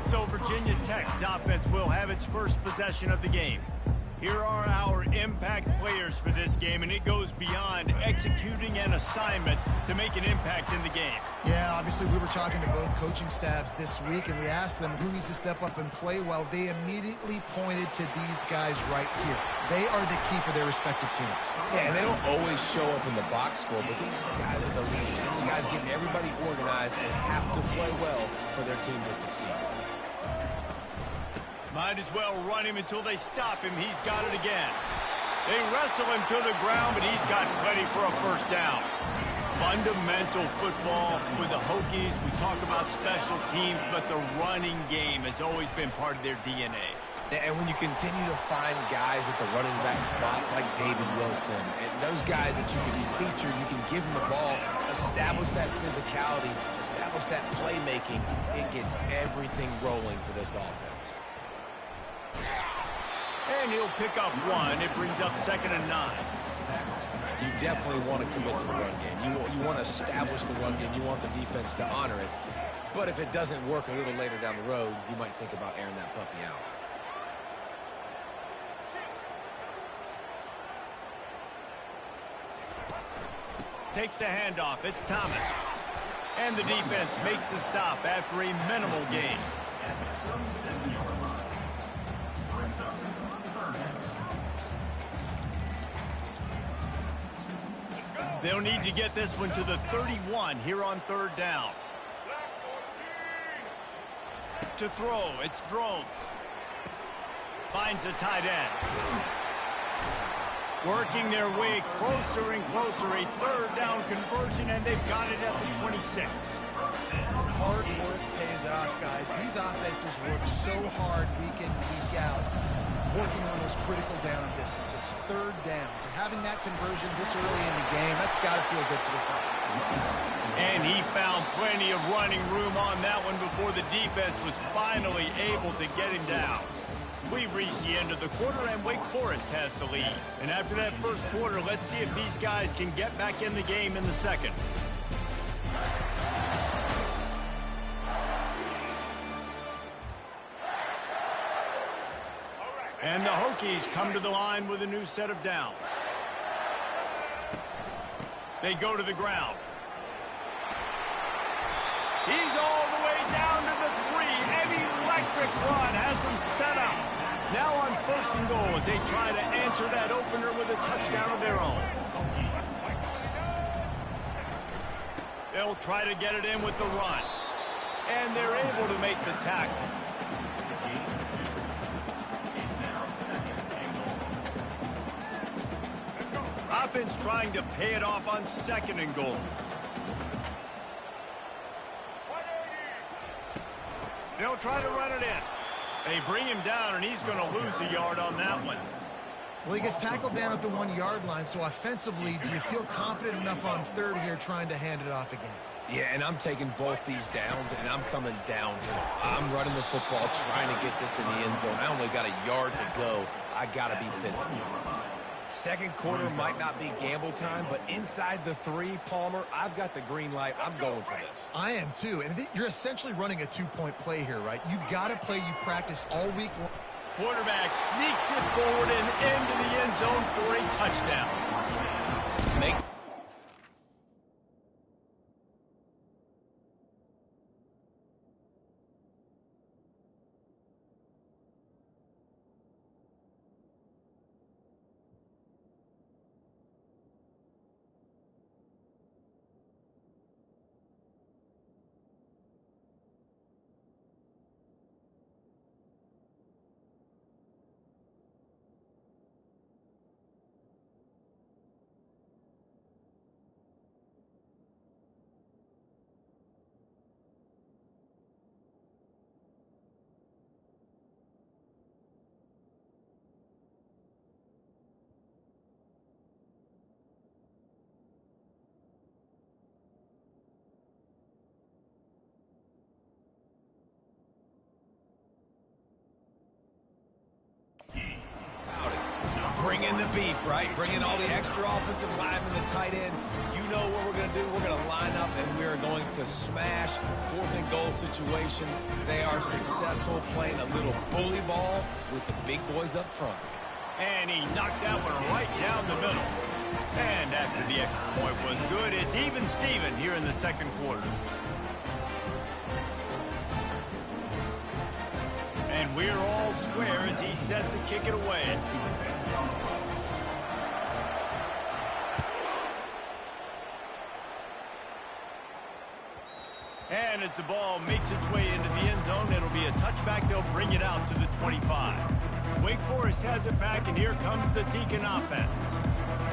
So Virginia Tech's offense will have its first possession of the game. Here are our impact players for this game, and it goes beyond executing an assignment to make an impact in the game. Yeah, obviously we were talking to both coaching staffs this week, and we asked them who needs to step up and play well. They immediately pointed to these guys right here. They are the key for their respective teams. Yeah, and they don't always show up in the box score, but these are the guys that are the leaders. These are the guys getting everybody organized and have to play well for their team to succeed. Might as well run him until they stop him. He's got it again. They wrestle him to the ground, but he's got plenty for a first down. Fundamental football with the Hokies. We talk about special teams, but the running game has always been part of their DNA. And when you continue to find guys at the running back spot like David Wilson, and those guys that you can feature, you can give them the ball, establish that physicality, establish that playmaking, it gets everything rolling for this offense. And he'll pick up one. It brings up 2nd and 9. You definitely want to commit to the run game. You want to establish the run game. You want the defense to honor it. But if it doesn't work a little later down the road, you might think about airing that puppy out. Takes the handoff. It's Thomas. And the defense makes the stop after a minimal gain. They'll need to get this one to the 31 here on 3rd down. To throw, it's Drones. Finds a tight end. Working their way closer and closer. A 3rd down conversion, and they've got it at the 26. Hard work pays off, guys. These offenses work so hard week in, week out, working on those critical down distances, 3rd downs. And having that conversion this early in the game, that's got to feel good for this offense. And he found plenty of running room on that one before the defense was finally able to get him down. We've reached the end of the quarter, and Wake Forest has the lead. And after that first quarter, let's see if these guys can get back in the game in the second. And the Hokies come to the line with a new set of downs. They go to the ground. He's all the way down to the 3. An electric run has them set up. Now on 1st and goal as they try to answer that opener with a touchdown of their own. They'll try to get it in with the run. And they're able to make the tackle. Offense trying to pay it off on 2nd and goal. They'll try to run it in. They bring him down, and he's going to lose a yard on that one. Well, he gets tackled down at the 1-yard line, so offensively, do you feel confident enough on 3rd here trying to hand it off again? Yeah, and I'm taking both these downs, and I'm coming downhill. I'm running the football, trying to get this in the end zone. I only got a yard to go. I got to be physical. 2nd quarter might not be gamble time, but inside the 3, Palmer, I've got the green light. I'm going for this. I am too, and you're essentially running a 2-point play here, right? You've got to play you practice all week long. Quarterback sneaks it forward and into the end zone for a touchdown. Make Bring in the beef, right? Bring in all the extra offensive linemen, the tight end. You know what we're going to do. We're going to line up, and we're going to smash 4th and goal situation. They are successful playing a little bully ball with the big boys up front. And he knocked that one right down the middle. And after the extra point was good, it's even Steven here in the second quarter. And we're all square as he's set to kick it away. And as the ball makes its way into the end zone, it'll be a touchback. They'll bring it out to the 25. Wake Forest has it back, and here comes the Deacon offense.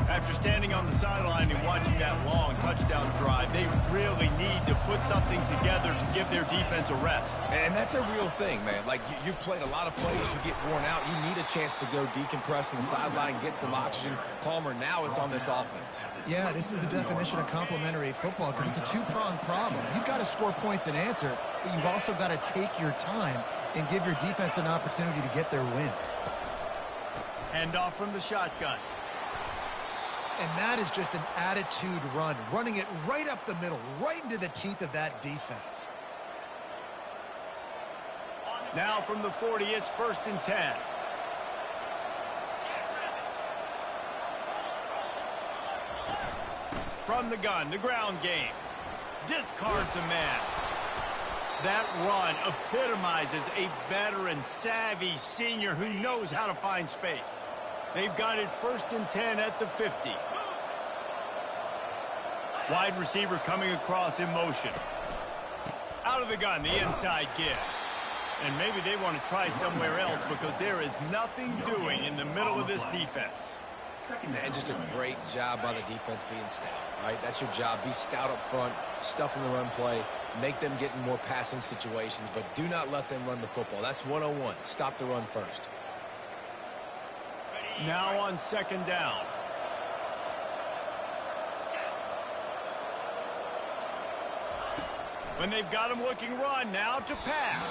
After standing on the sideline and watching that long touchdown drive, they really need to put something together to give their defense a rest. And that's a real thing, man. Like, you've played a lot of plays, you get worn out. You need a chance to go decompress on the sideline, get some oxygen. Palmer, now it's on this offense. Yeah, this is the definition of complementary football because it's a two-pronged problem. You've got to score points and answer, but you've also got to take your time and give your defense an opportunity to get their win. Hand off from the shotgun. And that is just an attitude run, running it right up the middle, right into the teeth of that defense. Now from the 40, it's 1st and 10. From the gun, the ground game. Discards a man. That run epitomizes a veteran, savvy senior who knows how to find space. They've got it 1st and 10 at the 50. Wide receiver coming across in motion. Out of the gun, the inside give. And maybe they want to try somewhere else because there is nothing doing in the middle of this defense. And just a great job by the defense being stout, right? That's your job. Be stout up front, stuff in the run play, make them get in more passing situations, but do not let them run the football. That's 101. Stop the run first. Now on 2nd down. When they've got him looking run, now to pass.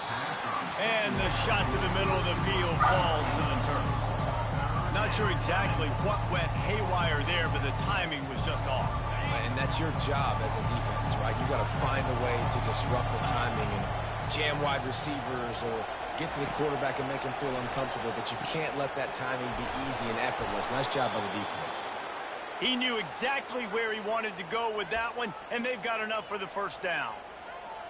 And the shot to the middle of the field falls to the turf. Not sure exactly what went haywire there, but the timing was just off. And that's your job as a defense, right? You've got to find a way to disrupt the timing and jam wide receivers or get to the quarterback and make him feel uncomfortable, but you can't let that timing be easy and effortless. Nice job by the defense. He knew exactly where he wanted to go with that one, and they've got enough for the 1st down.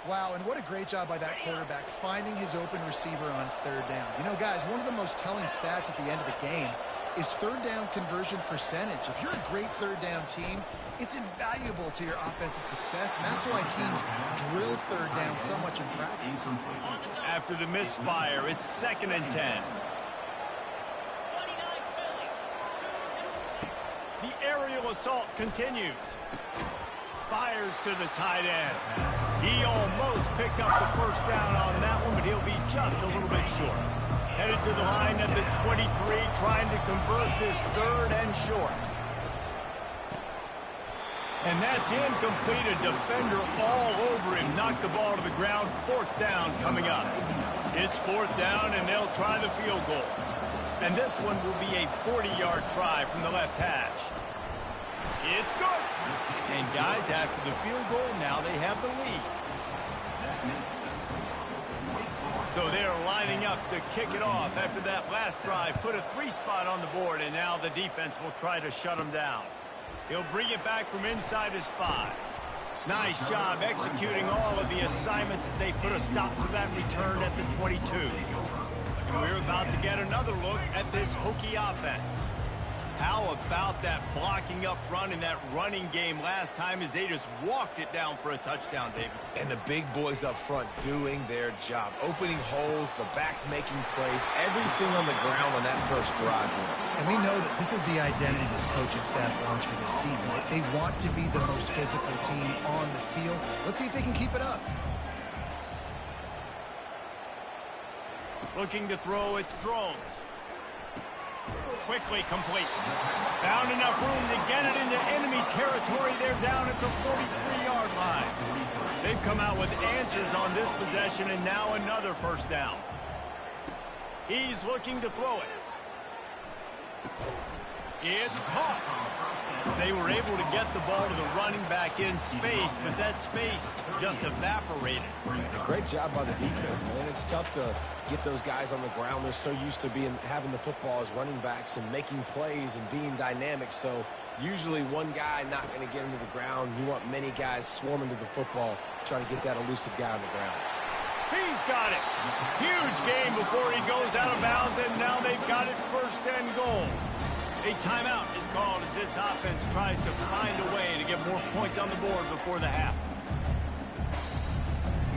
Wow, and what a great job by that quarterback finding his open receiver on 3rd down. You know, guys, one of the most telling stats at the end of the game is 3rd down conversion percentage. If you're a great 3rd down team, it's invaluable to your offensive success, and that's why teams drill 3rd down so much in practice. After the misfire, it's 2nd and 10. The aerial assault continues. Fires to the tight end. He almost picked up the 1st down on that one, but he'll be just a little bit short. Headed to the line at the 23, trying to convert this 3rd and short. And that's incomplete. A defender all over him. Knocked the ball to the ground. 4th down coming up. It's 4th down, and they'll try the field goal. And this one will be a 40-yard try from the left hash. It's good. And guys, after the field goal, now they have the lead. So they're lining up to kick it off after that last drive. Put a 3 spot on the board, and now the defense will try to shut them down. He'll bring it back from inside his 5. Nice job executing all of the assignments as they put a stop to that return at the 22. And we're about to get another look at this Hokie offense. How about that blocking up front in that running game last time as they just walked it down for a touchdown, David? And the big boys up front doing their job. Opening holes, the backs making plays, everything on the ground on that 1st drive. And we know that this is the identity this coaching staff wants for this team. Right? They want to be the most physical team on the field. Let's see if they can keep it up. Looking to throw, it's Drones. Quickly complete. Found enough room to get it into enemy territory. They're down at the 43-yard line. They've come out with answers on this possession, and now another 1st down. He's looking to throw it. It's caught. They were able to get the ball to the running back in space, but that space just evaporated. A great job by the defense, man. It's tough to get those guys on the ground. They're so used to having the football as running backs and making plays and being dynamic. So usually one guy not going to get into the ground. You want many guys swarming to the football, trying to get that elusive guy on the ground. He's got it. Huge gain before he goes out of bounds, and now they've got it first and goal. A timeout is called as this offense tries to find a way to get more points on the board before the half.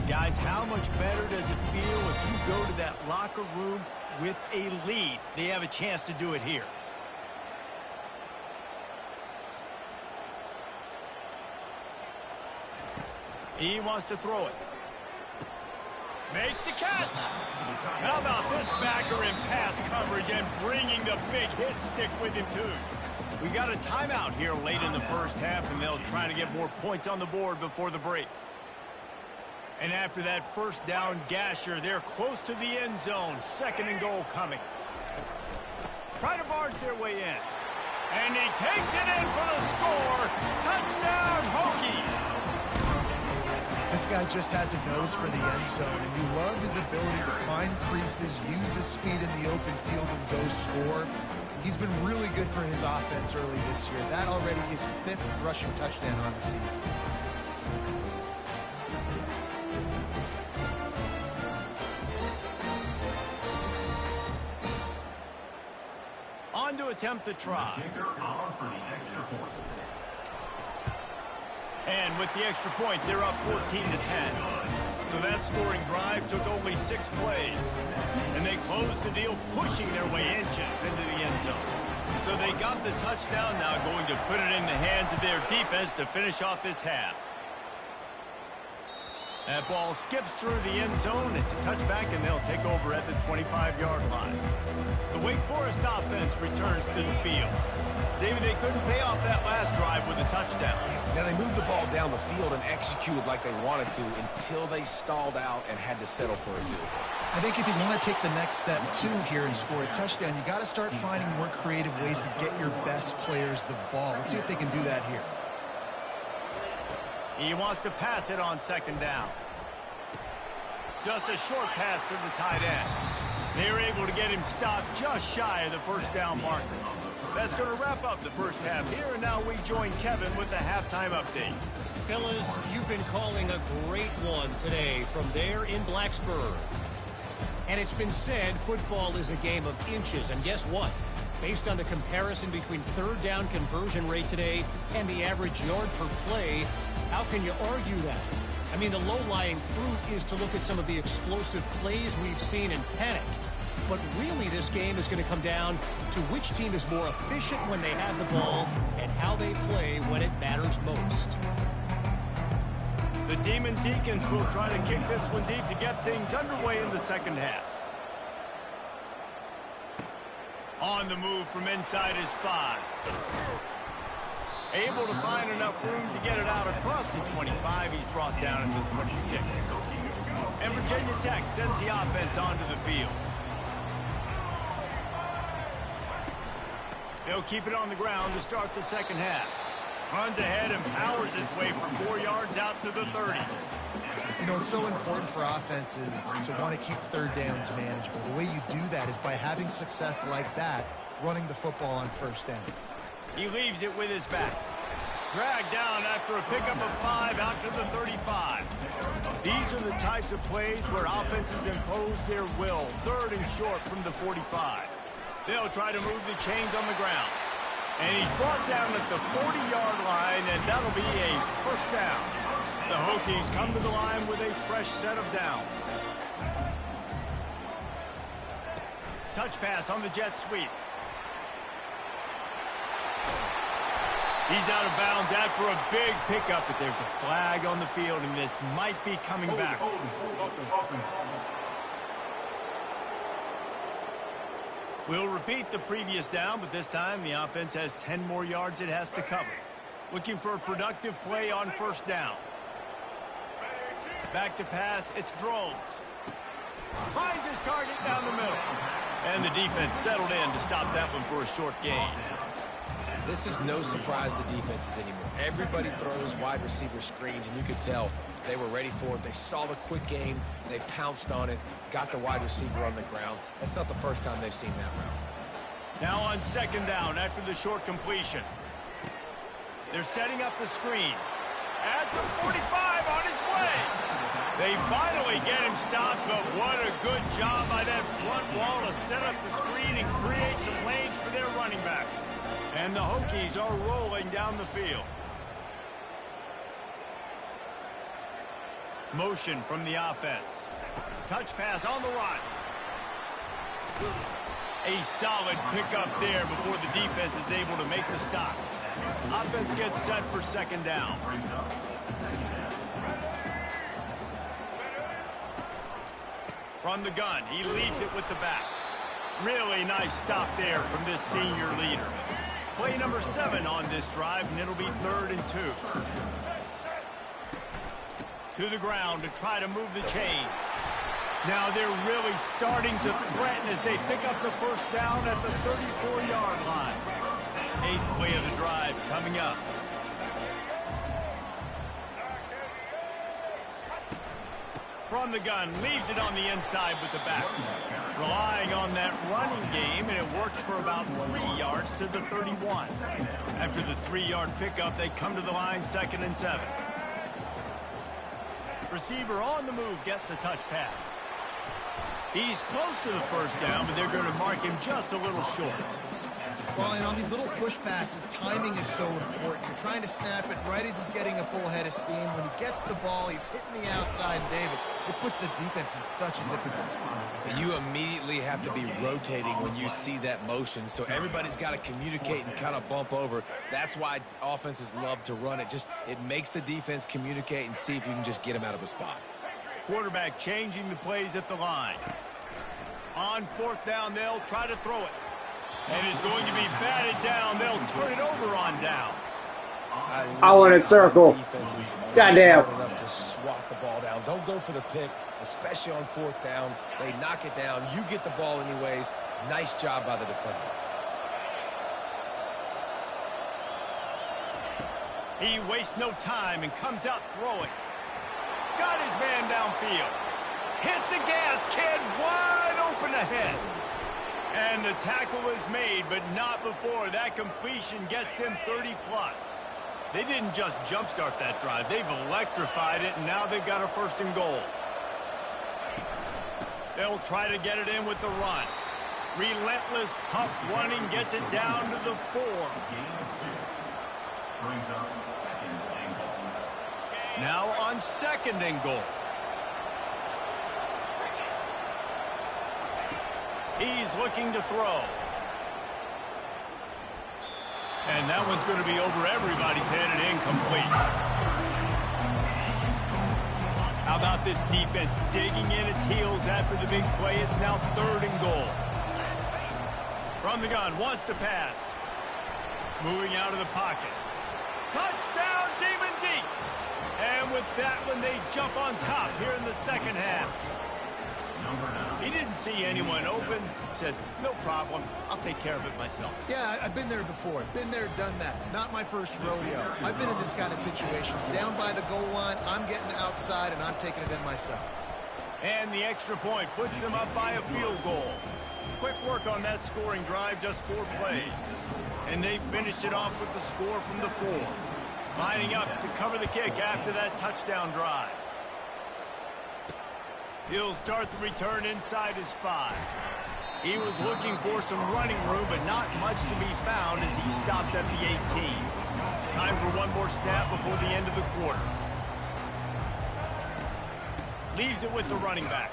Guys, how much better does it feel if you go to that locker room with a lead? They have a chance to do it here. He wants to throw it. Makes the catch. How about this backer in pass coverage and bringing the big hit stick with him, too? We got a timeout here late in the first half, and they'll try to get more points on the board before the break. And after that first down gasher, they're close to the end zone. Second and goal coming. Try to barge their way in. And he takes it in for the score. Touchdown, Hokies. This guy just has a nose for the end zone, and you love his ability to find creases, use his speed in the open field, and go score. He's been really good for his offense early this year. That already his 5th rushing touchdown on the season. On to attempt the try. And with the extra point, they're up 14-10. So that scoring drive took only 6 plays. And they closed the deal, pushing their way inches into the end zone. So they got the touchdown, now going to put it in the hands of their defense to finish off this half. That ball skips through the end zone. It's a touchback, and they'll take over at the 25-yard line. The Wake Forest offense returns to the field. David, they couldn't pay off that last drive with a touchdown. Now, they moved the ball down the field and executed like they wanted to until they stalled out and had to settle for a field goal. I think if you want to take the next step, too, here and score a touchdown, you got to start finding more creative ways to get your best players the ball. Let's see if they can do that here. He wants to pass it on second down. Just a short pass to the tight end. They were able to get him stopped just shy of the first down marker. That's going to wrap up the first half here, and now we join Kevin with the halftime update. Fellas, you've been calling a great one today from there in Blacksburg. And it's been said football is a game of inches, and guess what? Based on the comparison between third down conversion rate today and the average yard per play, how can you argue that? I mean, the low-lying fruit is to look at some of the explosive plays we've seen in panic. But really, this game is going to come down to which team is more efficient when they have the ball and how they play when it matters most. The Demon Deacons will try to kick this one deep to get things underway in the second half. On the move from inside his 5. Able to find enough room to get it out across the 25. He's brought down at the 26. And Virginia Tech sends the offense onto the field. They'll keep it on the ground to start the second half. Runs ahead and powers his way for 4 yards out to the 30. You know, it's so important for offenses to want to keep third downs manageable. The way you do that is by having success like that, running the football on first down. He leaves it with his back. Dragged down after a pickup of 5 out to the 35. These are the types of plays where offenses impose their will. Third and short from the 45. They'll try to move the chains on the ground. And he's brought down at the 40-yard line, and that'll be a first down. The Hokies come to the line with a fresh set of downs. Touch pass on the jet sweep. He's out of bounds after a big pickup, but there's a flag on the field, and this might be coming back. We'll repeat the previous down, but this time the offense has 10 more yards it has to cover. Looking for a productive play on first down. Back to pass, it's Drones. Finds his target down the middle. And the defense settled in to stop that one for a short gain. This is no surprise to defenses anymore. Everybody throws wide receiver screens, and you could tell they were ready for it. They saw the quick game. They pounced on it, got the wide receiver on the ground. That's not the first time they've seen that route. Now on second down after the short completion. They're setting up the screen. At the 45 on his way. They finally get him stopped, but what a good job by that front wall to set up the screen and create some lanes for their running back. And the Hokies are rolling down the field. Motion from the offense. Touch pass on the run. A solid pickup there before the defense is able to make the stop. Offense gets set for second down. From the gun, he leaves it with the back. Really nice stop there from this senior leader. Play number 7 on this drive, and it'll be 3rd and 2. To the ground to try to move the chains. Now they're really starting to threaten as they pick up the first down at the 34-yard line. 8th play of the drive coming up. From the gun, leaves it on the inside with the back. Relying on that running game, and it works for about 3 yards to the 31. After the 3-yard pickup, they come to the line 2nd and 7. Receiver on the move gets the touch pass. He's close to the first down, but they're going to mark him just a little short. Well, and on these little push passes, timing is so important. You're trying to snap it right as he's getting a full head of steam. When he gets the ball, he's hitting the outside, David. It puts the defense in such a difficult spot. You immediately have to be rotating when you see that motion, so everybody's got to communicate and kind of bump over. That's why offenses love to run it. It makes the defense communicate and see if you can just get him out of a spot. Quarterback changing the plays at the line. On 4th down, they'll try to throw it. And is going to be batted down. They'll turn it over on downs. I want to circle. Goddamn. Enough to swat the ball down. Don't go for the pick, especially on 4th down. They knock it down. You get the ball anyways. Nice job by the defender. He wastes no time and comes out throwing. Got his man downfield. Hit the gas, kid. Wide open ahead. And the tackle is made, but not before that completion gets them 30-plus. They didn't just jumpstart that drive. They've electrified it, and now they've got a 1st and goal. They'll try to get it in with the run. Relentless, tough running gets it down to the 4. Now on 2nd and goal. He's looking to throw. And that one's going to be over everybody's head and incomplete. How about this defense digging in its heels after the big play? It's now 3rd and goal. From the gun, wants to pass. Moving out of the pocket. Touchdown, Demon Deeks! And with that one, they jump on top here in the 2nd half. He didn't see anyone open. Said, no problem. I'll take care of it myself. Yeah, I've been there before. Been there, done that. Not my first rodeo. I've been in this kind of situation. Down by the goal line, I'm getting outside, and I'm taking it in myself. And the extra point puts them up by a field goal. Quick work on that scoring drive, just 4 plays. And they finished it off with the score from the 4. Lining up to cover the kick after that touchdown drive. He'll start the return inside his 5. He was looking for some running room, but not much to be found as he stopped at the 18. Time for one more snap before the end of the quarter. Leaves it with the running back.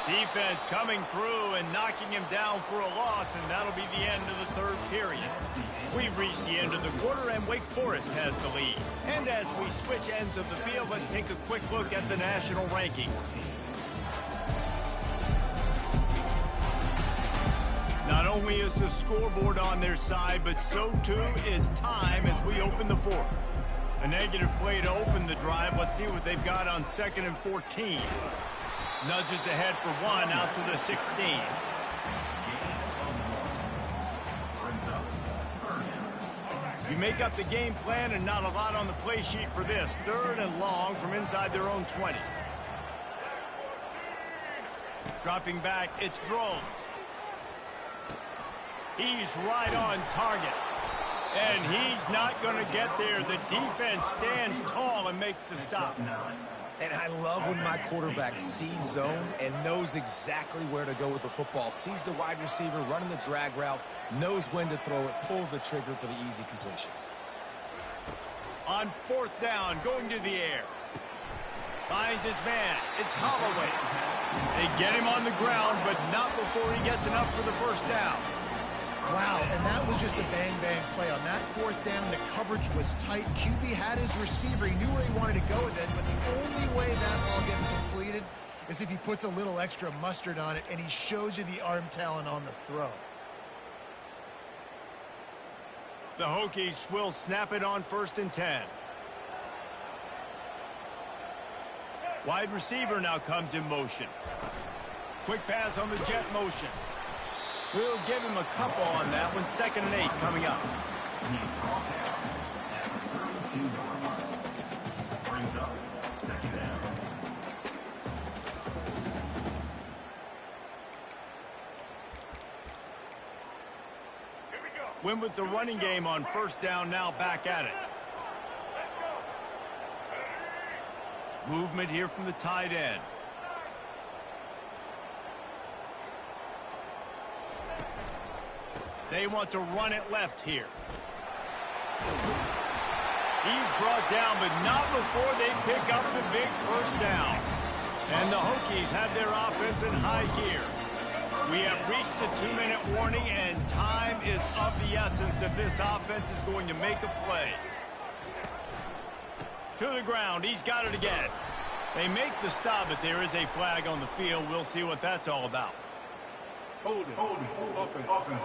Defense coming through and knocking him down for a loss, and that'll be the end of the 3rd period. We've reached the end of the quarter, and Wake Forest has the lead. And as we switch ends of the field, let's take a quick look at the national rankings. Not only is the scoreboard on their side, but so too is time as we open the 4th. A negative play to open the drive. Let's see what they've got on 2nd and 14. Nudges ahead for 1 out to the 16. You make up the game plan and not a lot on the play sheet for this. 3rd and long from inside their own 20. Dropping back, it's Drones. He's right on target. And he's not going to get there. The defense stands tall and makes the stop. And I love when my quarterback sees zone and knows exactly where to go with the football. Sees the wide receiver running the drag route, knows when to throw it, pulls the trigger for the easy completion. On 4th down, going to the air. Finds his man. It's Holloway. They get him on the ground, but not before he gets enough for the first down. Wow, and that was just a bang-bang play. On that 4th down, the coverage was tight. QB had his receiver. He knew where he wanted to go with it, but the only way that ball gets completed is if he puts a little extra mustard on it, and he shows you the arm talent on the throw. The Hokies will snap it on 1st and 10. Wide receiver now comes in motion. Quick pass on the jet motion. We'll give him a couple on that one. 2nd and 8 coming up. Win with the running game on 1st down, now back at it. Movement here from the tight end. They want to run it left here. He's brought down, but not before they pick up the big 1st down. And the Hokies have their offense in high gear. We have reached the 2-minute warning, and time is of the essence if this offense is going to make a play. To the ground, he's got it again. They make the stop, but there is a flag on the field. We'll see what that's all about. Holding, offense.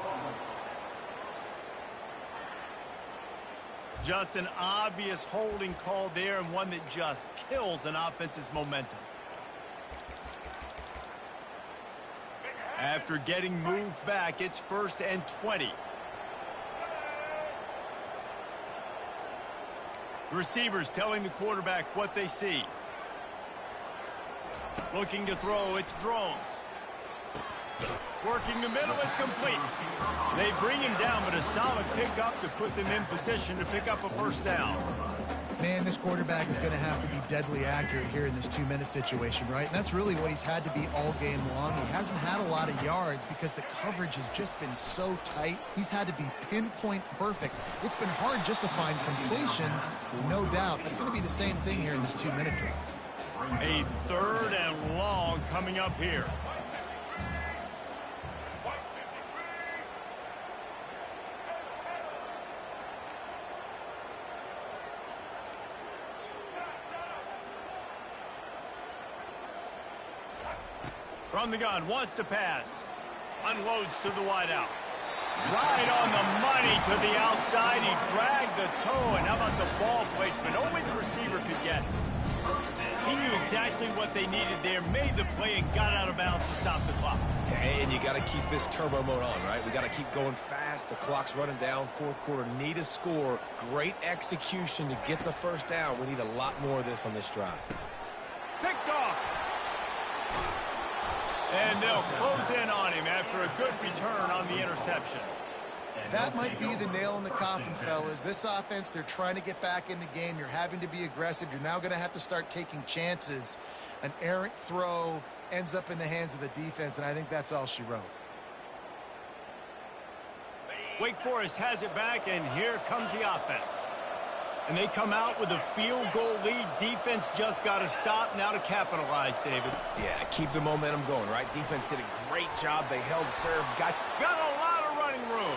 Just an obvious holding call there, and one that just kills an offense's momentum. After getting moved back, it's 1st and 20. The receivers telling the quarterback what they see. Looking to throw, it's Drones. Working the middle, it's complete. They bring him down, but a solid pickup to put them in position to pick up a 1st down. Man, this quarterback is going to have to be deadly accurate here in this 2-minute situation, right? And that's really what he's had to be all game long. He hasn't had a lot of yards because the coverage has just been so tight. He's had to be pinpoint perfect. It's been hard just to find completions, no doubt. That's going to be the same thing here in this 2-minute drill. A 3rd and long coming up here. From the gun, wants to pass. Unloads to the wideout. Right on the money to the outside. He dragged the toe, and how about the ball placement? Only the receiver could get it. He knew exactly what they needed there, made the play, and got out of bounds to stop the clock. Yeah, and you got to keep this turbo mode on, right? We got to keep going fast. The clock's running down. 4th quarter, need a score. Great execution to get the 1st down. We need a lot more of this on this drive. Picked off. And they'll close in on him after a good return on the interception. That might be the nail in the coffin, fellas. This offense, they're trying to get back in the game. You're having to be aggressive. You're now going to have to start taking chances. An errant throw ends up in the hands of the defense, and I think that's all she wrote. Wake Forest has it back, and here comes the offense. And they come out with a field goal lead. Defense just got to stop now to capitalize, David. Yeah, keep the momentum going, right? Defense did a great job. They held serve. Got a lot of running room.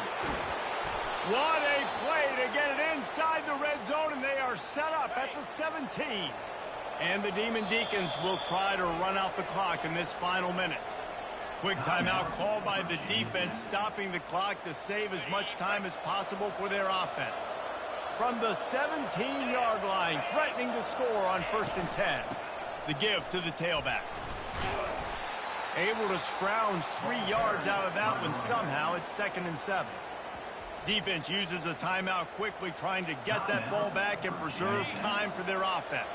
What a play to get it inside the red zone, and they are set up at the 17. And the Demon Deacons will try to run out the clock in this final minute. Quick timeout called by the defense, stopping the clock to save as much time as possible for their offense. From the 17-yard line, threatening to score on 1st and 10. The give to the tailback. Able to scrounge 3 yards out of that one somehow. It's 2nd and 7. Defense uses a timeout quickly, trying to get that ball back and preserve time for their offense.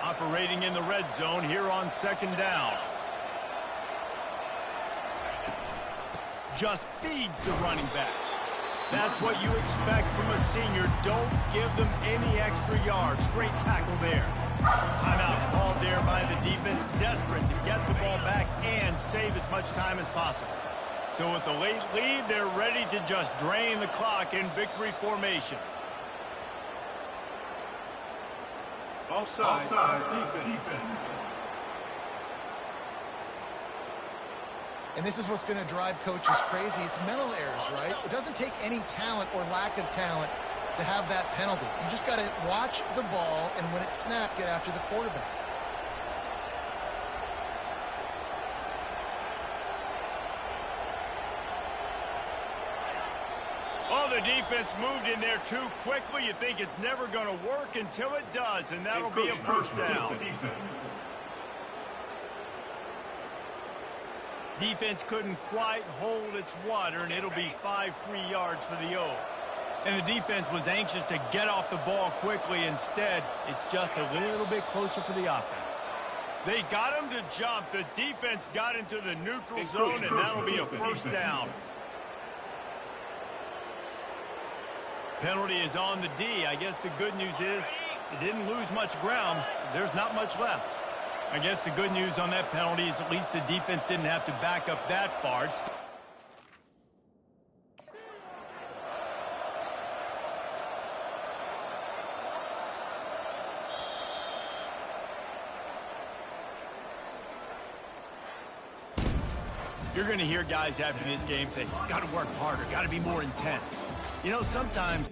Operating in the red zone here on second down. Just feeds the running back. That's what you expect from a senior. Don't give them any extra yards. Great tackle there. Timeout called there by the defense, desperate to get the ball back and save as much time as possible. So with the late lead, they're ready to just drain the clock in victory formation. Offside defense. And this is what's going to drive coaches crazy. It's mental errors, right? It doesn't take any talent or lack of talent to have that penalty. You just got to watch the ball, and when it's snapped, get after the quarterback. Oh, the defense moved in there too quickly. You think it's never going to work until it does, and that'll be a first down. Defense couldn't quite hold its water, and it'll be 5 free yards for the O. And the defense was anxious to get off the ball quickly. Instead, it's just a little bit closer for the offense. They got him to jump. The defense got into the neutral zone, and that'll be a first down. Penalty is on the D. I guess the good news is it didn't lose much ground. There's not much left. I guess the good news on that penalty is at least the defense didn't have to back up that far. You're going to hear guys after this game say, got to work harder, got to be more intense. You know, sometimes